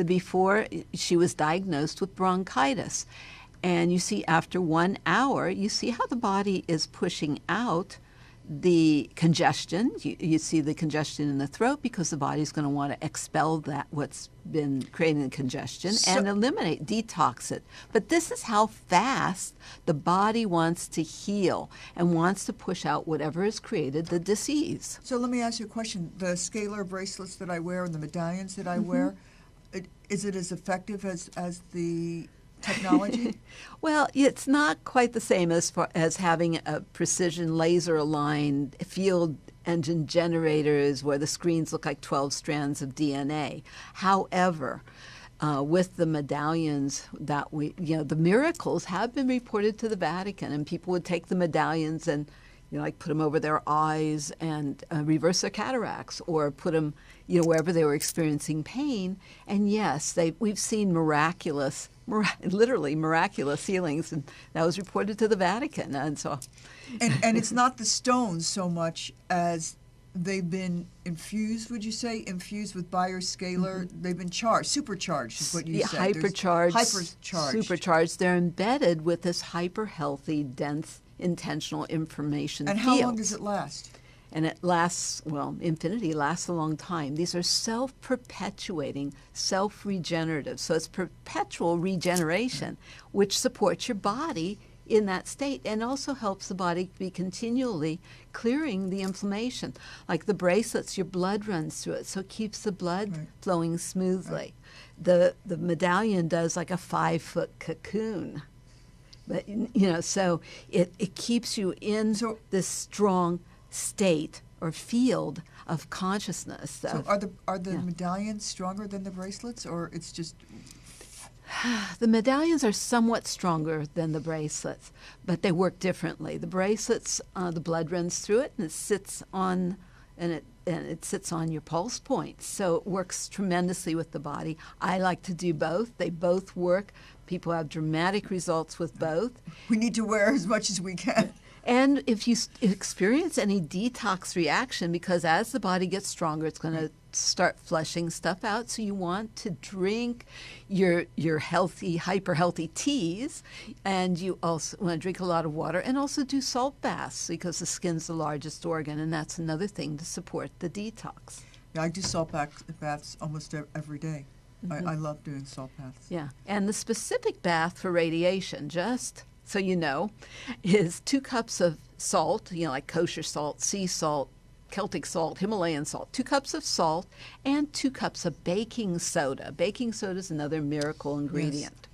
Before she was diagnosed with bronchitis. And you see after 1 hour, you see how the body is pushing out the congestion. You see the congestion in the throat, because the body's going to want to expel what's been creating the congestion and eliminate, detox it. But this is how fast the body wants to heal and wants to push out whatever has created the disease. So let me ask you a question. The scalar bracelets that I wear and the medallions that I wear, is it as effective as the technology? Well, it's not quite the same as having a precision laser-aligned field engine generators where the screens look like 12 strands of DNA. However, with the medallions that the miracles have been reported to the Vatican, and people would take the medallions and put them over their eyes and reverse their cataracts, or put them, wherever they were experiencing pain. And yes, we've seen literally miraculous healings, and that was reported to the Vatican. And so, and it's not the stones so much as they've been infused. Would you say infused with bioscalar? Mm-hmm. They've been supercharged is what you said. Hypercharged, supercharged. They're embedded with this hyper healthy, dense, intentional information And field. How long does it last? And it lasts, infinity lasts a long time. These are self-perpetuating, self-regenerative. So it's perpetual regeneration, which supports your body in that state, and also helps the body be continually clearing the inflammation. Like the bracelets, your blood runs through it, so it keeps the blood Right. flowing smoothly. Right. The medallion does like a 5-foot cocoon. But, so it keeps you in So- this strong state or field of consciousness. So are the medallions stronger than the bracelets, or it's just The medallions are somewhat stronger than the bracelets, but they work differently. The bracelets, the blood runs through it, and it sits on your pulse points, so it works tremendously with the body. I like to do both. They both work. People have dramatic results with both. we need to wear as much as we can? And if you experience any detox reaction, because as the body gets stronger, it's going to start flushing stuff out. So you want to drink your healthy, hyper healthy teas, and you also want to drink a lot of water, and also do salt baths because the skin's the largest organ, and that's another thing to support the detox. Yeah, I do salt baths almost every day. I love doing salt baths. Yeah, and the specific bath for radiation, just so you know, is 2 cups of salt, like kosher salt, sea salt, Celtic salt, Himalayan salt, 2 cups of salt, and 2 cups of baking soda. Baking soda is another miracle ingredient.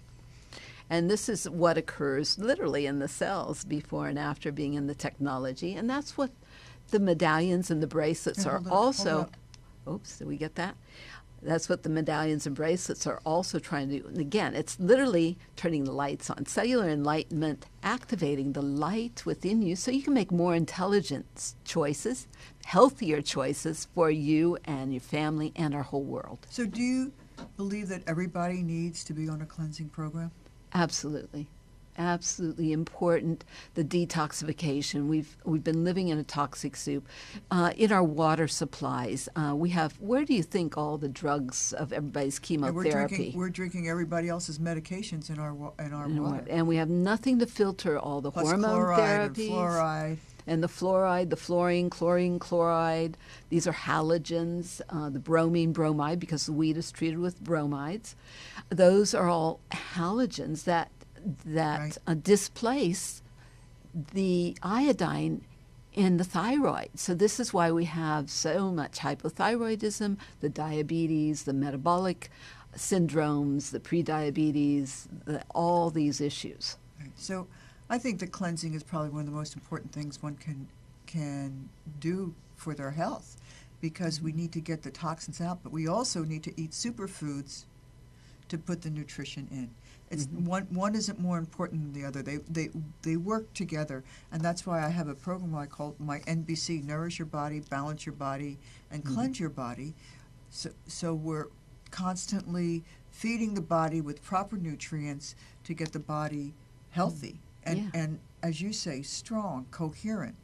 Yes. And this is what occurs literally in the cells before and after being in the technology. And that's what the medallions and the bracelets are also. Oops, did we get that? That's what the medallions and bracelets are also trying to do. And again, it's literally turning the lights on. Cellular enlightenment, activating the light within you so you can make more intelligent choices, healthier choices for you and your family and our whole world. So do you believe that everybody needs to be on a cleansing program? Absolutely. Absolutely important, the detoxification. We've been living in a toxic soup. In our water supplies, we have, where do you think all the drugs of everybody's chemotherapy? We're drinking everybody else's medications in our water. And we have nothing to filter all the Plus hormone chloride therapies. And fluoride. And the fluoride, the fluorine, chlorine, chloride. These are halogens, the bromine, bromide, because the wheat is treated with bromides. Those are all halogens that Right. Displace the iodine in the thyroid. So this is why we have so much hypothyroidism, the diabetes, the metabolic syndromes, the prediabetes, all these issues. Right. So I think that cleansing is probably one of the most important things one can do for their health, because we need to get the toxins out, but we also need to eat superfoods to put the nutrition in. It's one isn't more important than the other. They work together, and that's why I have a program I call my NBC: Nourish Your Body, Balance Your Body, and Cleanse Your Body. So we're constantly feeding the body with proper nutrients to get the body healthy and as you say, strong, coherent.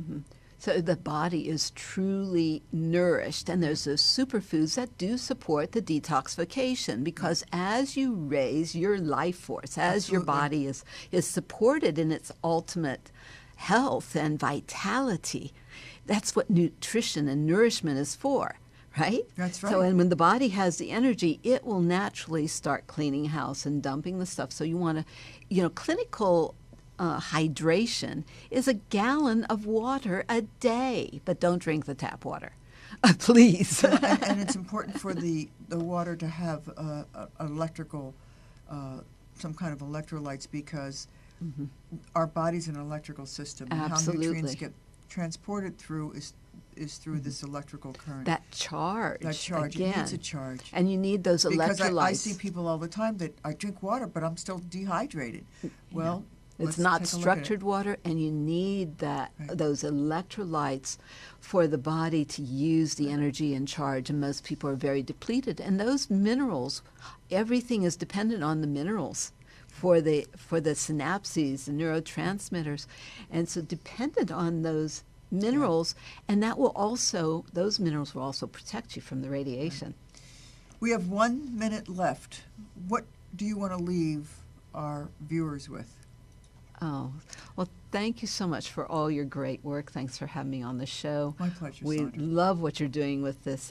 Mm-hmm. So the body is truly nourished, and there's those superfoods that do support the detoxification, because as you raise your life force, as your body is supported in its ultimate health and vitality, that's what nutrition and nourishment is for, right? That's right. So and when the body has the energy, it will naturally start cleaning house and dumping the stuff. So you want to, clinical hydration is a gallon of water a day, but don't drink the tap water, please. and it's important for the water to have electrical, some kind of electrolytes, because our body's an electrical system. And Absolutely. how nutrients get transported through is through this electrical current. That charge. Again. It needs a charge. And you need those because electrolytes. I see people all the time that I drink water, but I'm still dehydrated. Well, it's let's not take a look at it. structured water, and you need those electrolytes for the body to use the energy and charge, and most people are very depleted. And those minerals, everything is dependent on the minerals for the synapses, the neurotransmitters, and so dependent on those minerals, and those minerals will also protect you from the radiation. We have 1 minute left. What do you want to leave our viewers with? Oh, well, thank you so much for all your great work. Thanks for having me on the show. My pleasure, We Sandra. love what you're doing with this.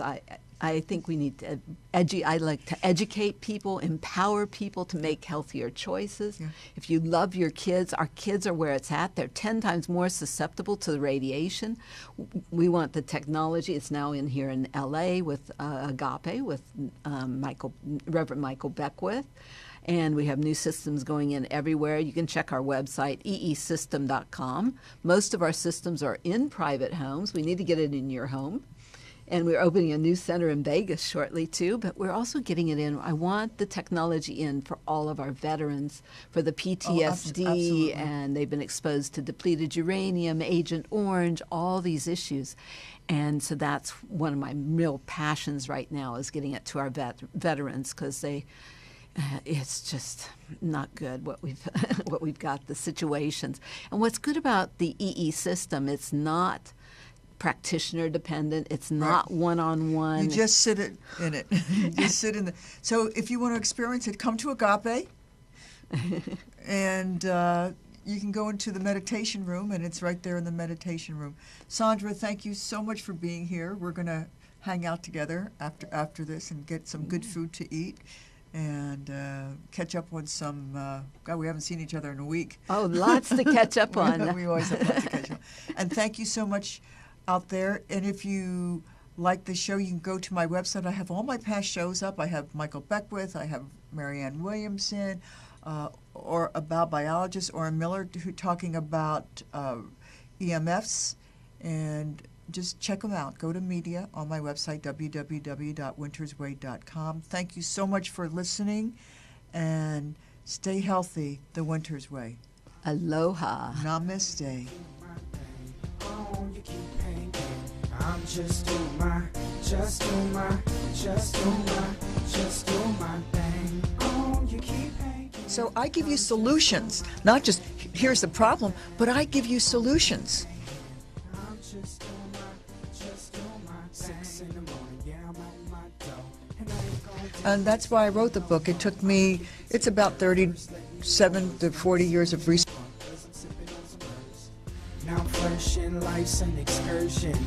I think we need to I like to educate people, empower people to make healthier choices. Yeah. If you love your kids, our kids are where it's at. They're 10 times more susceptible to the radiation. We want the technology. It's now in here in LA with Agape, with Reverend Michael Beckwith. And we have new systems going in everywhere. You can check our website, EESystem.com. Most of our systems are in private homes. We need to get it in your home. And we're opening a new center in Vegas shortly, too. But we're also getting it in. I want the technology in for all of our veterans, for the PTSD, absolutely. and they've been exposed to depleted uranium, Agent Orange, all these issues. And so that's one of my real passions right now, is getting it to our veterans, because it's just not good what we've got, the situations. And what's good about the EE system, it's not practitioner dependent. It's not one-on-one. You just sit in it. You just sit in the. So if you want to experience it, come to Agape, and you can go into the meditation room, and it's right there in the meditation room. Sandra, thank you so much for being here. We're going to hang out together after this and get some good food to eat. And catch up on some, God, we haven't seen each other in a week. Oh, lots to catch up on. We always have lots to catch up. And thank you so much out there. And if you like the show, you can go to my website. I have all my past shows up. I have Michael Beckwith. I have Marianne Williamson, or about biologists, or a Miller, who talking about EMFs. And just check them out. Go to media on my website, www.wintersway.com. Thank you so much for listening, and stay healthy the Winter's Way. Aloha. Namaste. Oh, you keep hanging. I'm just doing my thing. Oh, you keep hanging. So I give you solutions, not just here's the problem, but I give you solutions. I'm just doing my 6 in the morning, yeah, I'm on my dough. And that's why I wrote the book. It took me, it's about 37 to 40 years of research. Now flourishing, life's an excursion.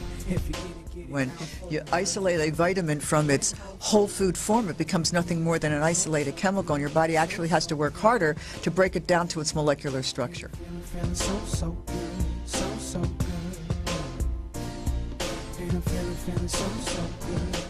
When you isolate a vitamin from its whole food form, it becomes nothing more than an isolated chemical, and your body actually has to work harder to break it down to its molecular structure. Feeling so good, so good. And I'm feeling so good.